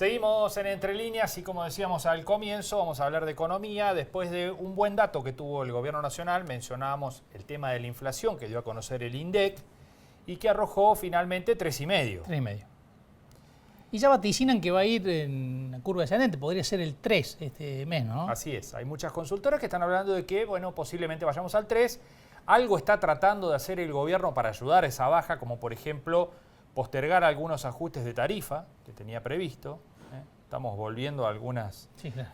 Seguimos en Entre Líneas y como decíamos al comienzo, vamos a hablar de economía. Después de un buen dato que tuvo el gobierno nacional, mencionábamos el tema de la inflación que dio a conocer el INDEC y que arrojó finalmente 3,5. 3,5. Y ya vaticinan que va a ir en la curva descendente, podría ser el 3 este mes, ¿no? Así es, hay muchas consultoras que están hablando de que, bueno, posiblemente vayamos al 3. Algo está tratando de hacer el gobierno para ayudar a esa baja, como por ejemplo postergar algunos ajustes de tarifa que tenía previsto. Estamos volviendo a algunas, sí, claro.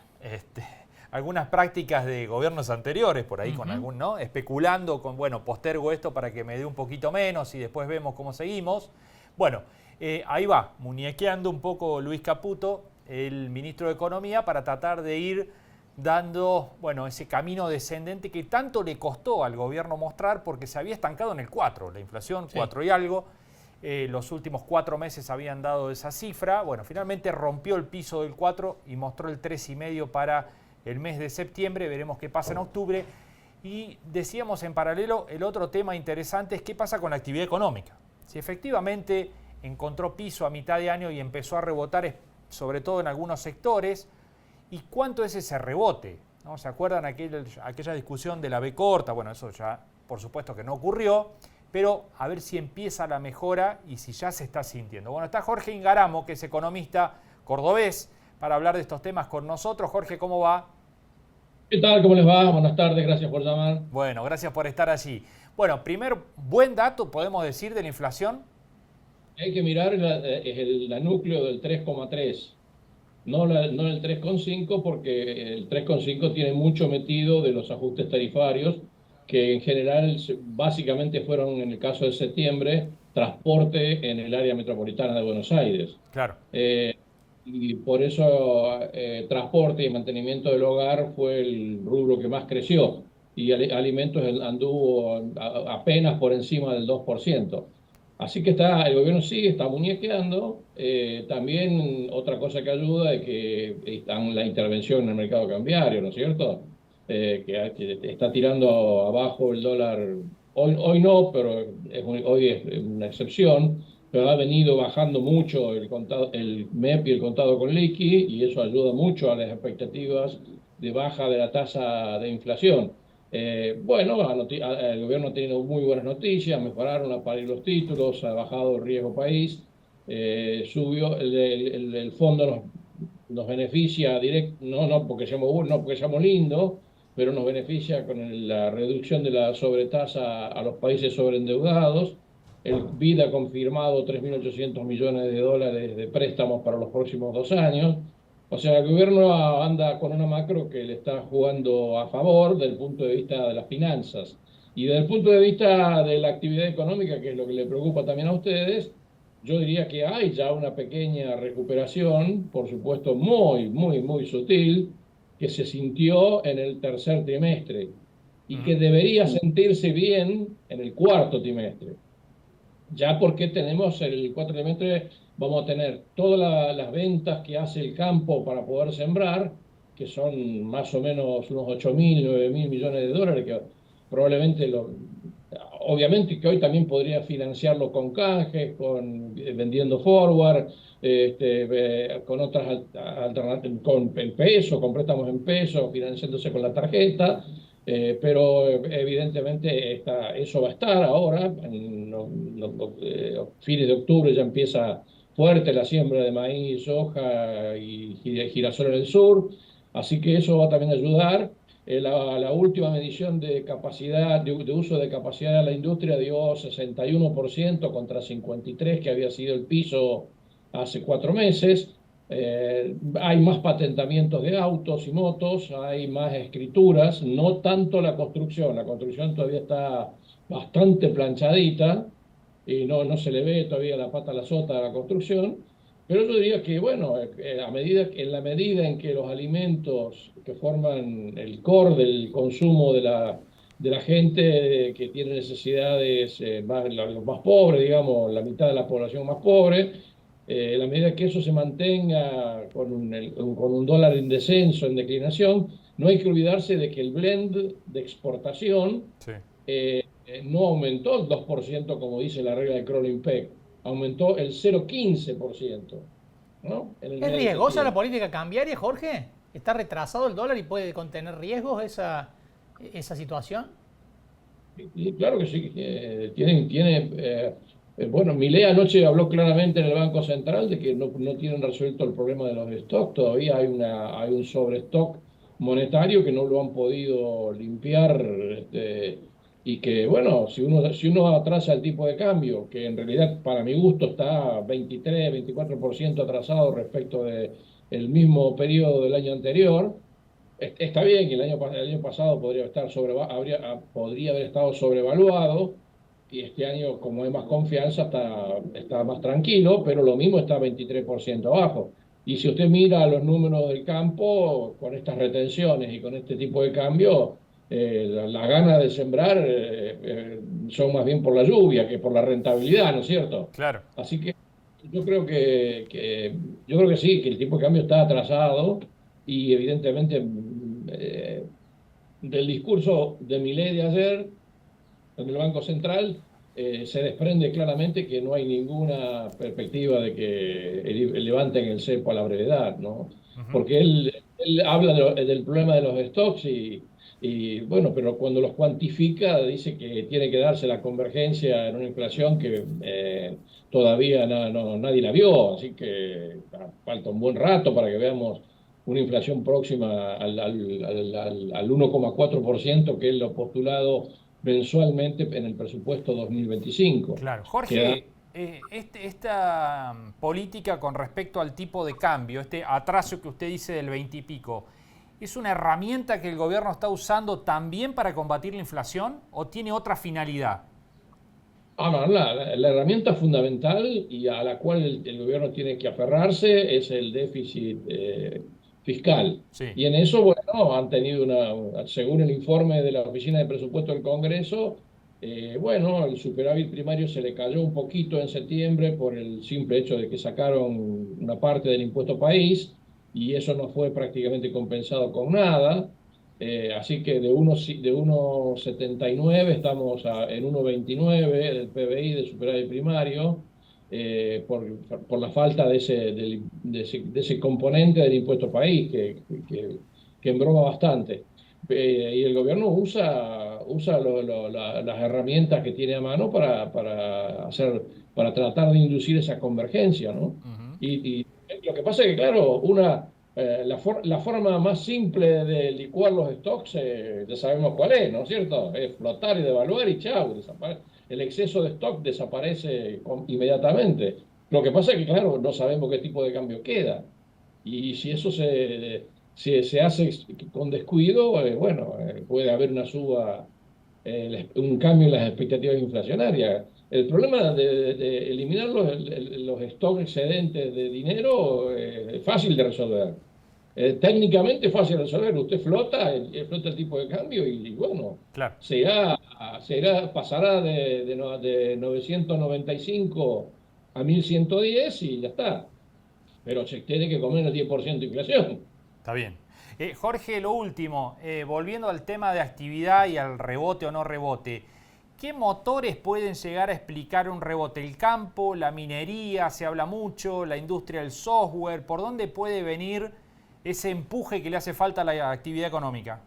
algunas prácticas de gobiernos anteriores, por ahí con algún, ¿no? Especulando con, bueno, postergo esto para que me dé un poquito menos y después vemos cómo seguimos. Bueno, ahí va, muñequeando un poco Luis Caputo, el ministro de Economía, para tratar de ir dando, bueno, ese camino descendente que tanto le costó al gobierno mostrar porque se había estancado en el 4, la inflación, 4 y algo. Los últimos 4 meses habían dado esa cifra. Bueno, finalmente rompió el piso del 4 y mostró el 3,5 para el mes de septiembre. Veremos qué pasa en octubre. Y decíamos en paralelo, el otro tema interesante es qué pasa con la actividad económica. Si efectivamente encontró piso a mitad de año y empezó a rebotar, sobre todo en algunos sectores, ¿y cuánto es ese rebote? ¿No? ¿Se acuerdan aquella discusión de la B corta? Bueno, eso ya por supuesto que no ocurrió. Pero a ver si empieza la mejora y si ya se está sintiendo. Bueno, está Jorge Ingaramo, que es economista cordobés, para hablar de estos temas con nosotros. Jorge, ¿cómo va? ¿Qué tal? ¿Cómo les va? Buenas tardes, gracias por llamar. Bueno, gracias por estar allí. Bueno, primer buen dato, podemos decir, de la inflación. Hay que mirar la núcleo del 3,3, no el 3,5, porque el 3,5 tiene mucho metido de los ajustes tarifarios, que en general básicamente fueron, en el caso de septiembre, transporte en el área metropolitana de Buenos Aires. Claro. Y por eso transporte y mantenimiento del hogar fue el rubro que más creció. Y alimentos anduvo apenas por encima del 2%. Así que el gobierno sigue, está muñequeando. También otra cosa que ayuda es que está la intervención en el mercado cambiario, ¿no es cierto? Que está tirando abajo el dólar. Hoy no, pero hoy es una excepción. Pero ha venido bajando mucho el MEP y el contado con liqui, y eso ayuda mucho a las expectativas de baja de la tasa de inflación. Bueno, el gobierno ha tenido muy buenas noticias, mejoraron a parir los títulos, ha bajado el riesgo país, subió el fondo nos beneficia directo, no porque seamos lindos, pero nos beneficia con la reducción de la sobretasa a los países sobreendeudados. El BID ha confirmado 3.800 millones de dólares de préstamos para los próximos 2 años. O sea, el gobierno anda con una macro que le está jugando a favor desde el punto de vista de las finanzas. Y desde el punto de vista de la actividad económica, que es lo que le preocupa también a ustedes, yo diría que hay ya una pequeña recuperación, por supuesto muy sutil, que se sintió en el tercer trimestre y que debería sentirse bien en el cuarto trimestre. Ya porque tenemos el cuarto trimestre, vamos a tener todas las ventas que hace el campo para poder sembrar, que son más o menos unos 8.000, 9.000 millones de dólares, que probablemente, obviamente que hoy también podría financiarlo con canjes, vendiendo forward, con otras alternativas, con el peso, con préstamos en peso, financiándose con la tarjeta. Pero evidentemente eso va a estar ahora, en fines de octubre ya empieza fuerte la siembra de maíz, soja y girasol en el sur, así que eso va también a ayudar. La última medición de capacidad, de uso de capacidad de la industria dio 61% contra 53% que había sido el piso hace 4 meses. Hay más patentamientos de autos y motos, hay más escrituras, no tanto la construcción todavía está bastante planchadita y no se le ve todavía la pata a la sota de la construcción, pero yo diría que, bueno, en la medida en que los alimentos que forman el core del consumo de la gente que tiene necesidades, los más pobres, digamos, la mitad de la población más pobre, en la medida que eso se mantenga con un dólar en descenso, en declinación, no hay que olvidarse de que el blend de exportación no aumentó el 2%, como dice la regla de Crowley-Peck, aumentó el 0,15%. ¿no? En el ¿Es medio riesgosa la tiempo. política cambiaria, Jorge? ¿Está retrasado el dólar y puede contener riesgos esa situación? Y claro que sí, bueno, Milei anoche habló claramente en el Banco Central de que no tienen resuelto el problema de los stocks, todavía hay un sobrestock monetario que no lo han podido limpiar, y que, bueno, si uno atrasa el tipo de cambio, que en realidad para mi gusto está 23-24% atrasado respecto de el mismo periodo del año anterior. Está bien que el año pasado podría haber estado sobrevaluado, y este año, como hay más confianza, está más tranquilo, pero lo mismo está 23% abajo. Y si usted mira los números del campo, con estas retenciones y con este tipo de cambio, las ganas de sembrar son más bien por la lluvia que por la rentabilidad, ¿no es cierto? Claro. Así que yo creo yo creo que sí, que el tipo de cambio está atrasado, y evidentemente del discurso de Milei de ayer en el Banco Central se desprende claramente que no hay ninguna perspectiva de que levanten el cepo a la brevedad, ¿no? Ujú. Porque él habla del problema de los stocks, bueno, pero cuando los cuantifica dice que tiene que darse la convergencia en una inflación que todavía nadie la vio, así que falta un buen rato para que veamos una inflación próxima al 1,4%, que es lo postulado mensualmente en el presupuesto 2025. Claro. Queda, Jorge, esta política con respecto al tipo de cambio, este atraso que usted dice del 20 y pico, ¿es una herramienta que el gobierno está usando también para combatir la inflación o tiene otra finalidad? no, la herramienta fundamental y a la cual el gobierno tiene que aferrarse es el déficit fiscal. Sí. Y en eso, bueno, han tenido según el informe de la Oficina de Presupuesto del Congreso, bueno, el superávit primario se le cayó un poquito en septiembre por el simple hecho de que sacaron una parte del impuesto país, y eso no fue prácticamente compensado con nada. Así que de 1,79 estamos en 1,29 del PBI de superávit primario, por la falta de ese componente del impuesto país que embroma bastante. Y el gobierno usa las herramientas que tiene a mano para tratar de inducir esa convergencia, ¿no? Ujú. Y lo que pasa es que, claro, la forma más simple de licuar los stocks, ya sabemos cuál es, ¿no es cierto? Es flotar y devaluar y chau, el exceso de stock desaparece inmediatamente. Lo que pasa es que, claro, no sabemos qué tipo de cambio queda. Y si eso se hace con descuido, bueno, puede haber una suba, un cambio en las expectativas inflacionarias. El problema de eliminar los stocks excedentes de dinero es fácil de resolver. Técnicamente es fácil de resolver. Usted flota el tipo de cambio y bueno, Claro. pasará de 995 a 1110 y ya está. Pero se tiene que comer el 10% de inflación. Está bien. Jorge, lo último, volviendo al tema de actividad y al rebote o no rebote, ¿qué motores pueden llegar a explicar un rebote? ¿El campo, la minería, se habla mucho, la industria del software? ¿Por dónde puede venir ese empuje que le hace falta a la actividad económica?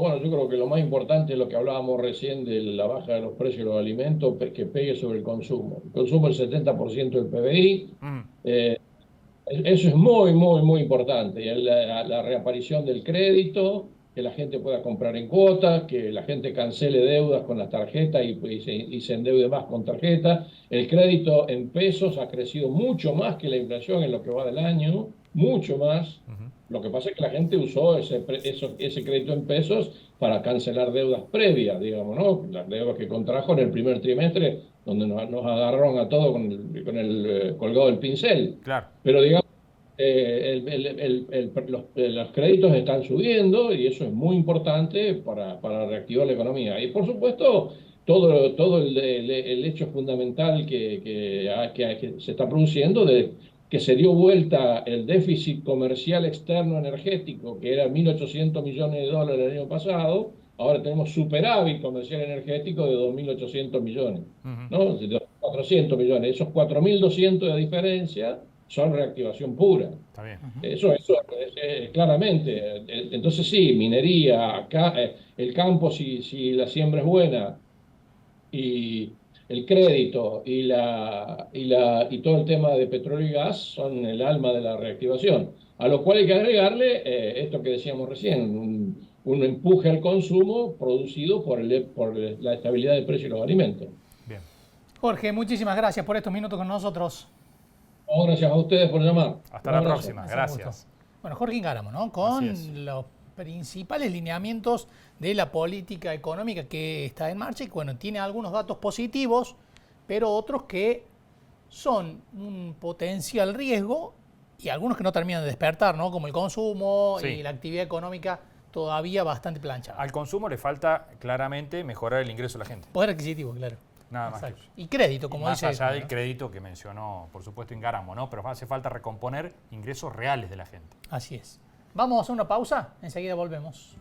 Bueno, yo creo que lo más importante es lo que hablábamos recién de la baja de los precios de los alimentos, que pegue sobre el consumo. El consumo es el 70% del PBI. Mm. Eso es muy, muy, muy importante. Y la reaparición del crédito, que la gente pueda comprar en cuotas, que la gente cancele deudas con las tarjetas y se endeude más con tarjetas. El crédito en pesos ha crecido mucho más que la inflación en lo que va del año, mucho más. Ujú. Lo que pasa es que la gente usó ese crédito en pesos para cancelar deudas previas, digamos, ¿no? Las deudas que contrajo en el primer trimestre, donde nos agarraron a todos con el colgado del pincel. Claro. Pero digamos, los créditos están subiendo y eso es muy importante para reactivar la economía. Y por supuesto, todo el hecho fundamental que se está produciendo de que se dio vuelta el déficit comercial externo energético, que era 1.800 millones de dólares el año pasado. Ahora tenemos superávit comercial energético de 2.800 millones, Ujú. ¿no? De 400 millones. Esos 4.200 de diferencia son reactivación pura. Está bien. Eso es claramente. Entonces sí, minería, acá, el campo, si la siembra es buena, y el crédito y todo el tema de petróleo y gas son el alma de la reactivación. A lo cual hay que agregarle esto que decíamos recién, un empuje al consumo producido por la estabilidad del precio de los alimentos. Bien. Jorge, muchísimas gracias por estos minutos con nosotros. No, gracias a ustedes por llamar. Hasta la próxima. Gracias. Bueno, Jorge Ingáramo, ¿no? Con los principales lineamientos de la política económica que está en marcha y bueno, tiene algunos datos positivos, pero otros que son un potencial riesgo y algunos que no terminan de despertar, ¿no? Como el consumo y la actividad económica todavía bastante planchada. Al consumo le falta claramente mejorar el ingreso de la gente. Poder adquisitivo, claro. Nada más que eso. Y crédito, como dice. Más allá del crédito que mencionó, por supuesto, Ingáramo, ¿no? Pero hace falta recomponer ingresos reales de la gente. Así es. Vamos a hacer una pausa, enseguida volvemos.